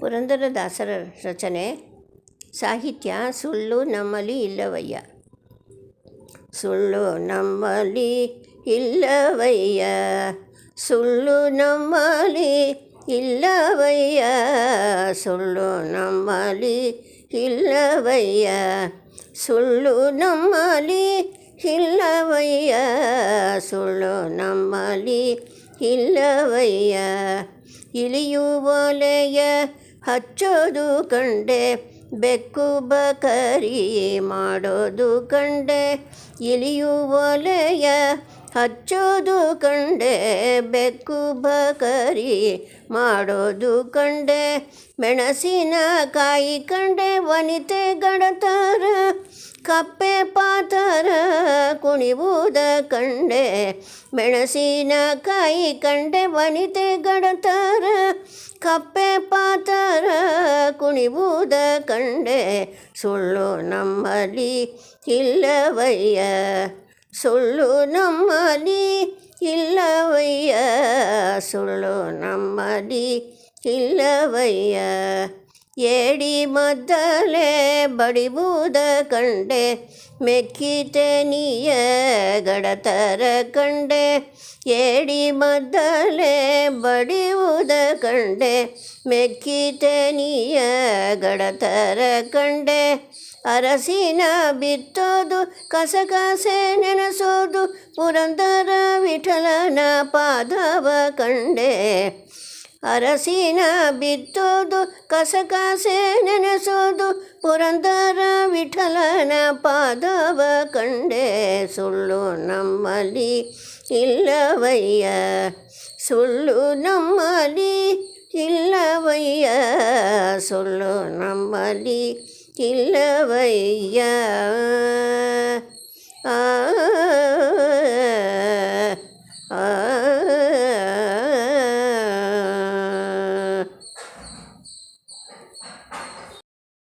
ಪುರಂದರದಾಸರ ರಚನೆ. ಸಾಹಿತ್ಯ ಸುಳ್ಳು ನಮ್ಮಲ್ಲಿ ಇಲ್ಲವಯ್ಯ. ಸುಳ್ಳು ನಮ್ಮಲ್ಲಿ ಇಲ್ಲವಯ್ಯ, ಸುಳ್ಳು ನಮ್ಮಲ್ಲಿ ಇಲ್ಲವಯ್ಯ, ಸುಳ್ಳು ನಮ್ಮಲ್ಲಿ ಇಲ್ಲವಯ್ಯ, ಸುಳ್ಳು ನಮ್ಮಲ್ಲಿ ಇಲ್ಲವಯ್ಯ, ಸುಳ್ಳು ನಮ್ಮಲ್ಲಿ ಇಲ್ಲವಯ್ಯ. ಇಳಿಯುವಲೆಯ ಹಚ್ಚೋದು ಕಂಡೆ, ಬೆಕ್ಕು ಬಕರಿ ಮಾಡೋದು ಕಂಡೆ. ಇಳಿಯುವಲೆಯ ಹಚ್ಚೋದು ಕಂಡೆ, ಬೆಕ್ಕು ಬಕರಿ ಮಾಡೋದು ಕಂಡೆ. ಮೆಣಸಿನಕಾಯಿ ಕಂಡೆ, ವನಿತೆ ಗಡತರ ಕಪ್ಪೆ ಪಾತರ ಕುಣಿವುದ ಕಂಡೆ. ಮೆಣಸಿನಕಾಯಿ ಕಂಡೆ, ವನಿತೆ ಗಡತರ ಕಪ್ಪೆ ಪಾತರ ಕುಣಿವುದ ಕಂಡೆ. ಸುಳ್ಳು ನಮ್ಮಲ್ಲಿ ಇಲ್ಲವಯ್ಯ, ಸುಳ್ಳು ನಮ್ಮಲ್ಲಿ ಇಲ್ಲವಯ್ಯ, ಸುಳ್ಳು ನಮ್ಮಲ್ಲಿ ಇಲ್ಲವಯ್ಯ. ಏಡಿ ಮದ್ದಲೆ ಬಡಿಯುವುದ ಕಂಡೆ, ಮೆಕ್ಕಿತೆನಿಯ ಗಡತರ ಕಂಡೆ. ಏಡಿ ಮದ್ದಲೆ ಬಡಿಯುವುದ ಕಂಡೆ, ಮೆಕ್ಕಿತೆನಿಯ ಗಡತರ ಕಂಡೆ. ಅರಸಿನ ಬಿತ್ತೋದು ಕಸಕಸೆ ನೆನೆಸೋದು, ಪುರಂದರ ವಿಠಲನ ಪಾದವ ಕಂಡೆ. ಅರಸಿನ ಬಿತ್ತೋದು ಕಸಕಸೆ ನೆನೆಸೋದು, ಪುರಂದರ ವಿಠಲನ ಪಾದವ ಕಂಡೆ. ಸುಳ್ಳು ನಮ್ಮಲ್ಲಿ ಇಲ್ಲವಯ್ಯ, ಸುಳ್ಳು ನಮ್ಮಲ್ಲಿ ಇಲ್ಲವಯ್ಯ, ಸುಳ್ಳು ನಮ್ಮಲ್ಲಿ ಇಲ್ಲವಯ್ಯ.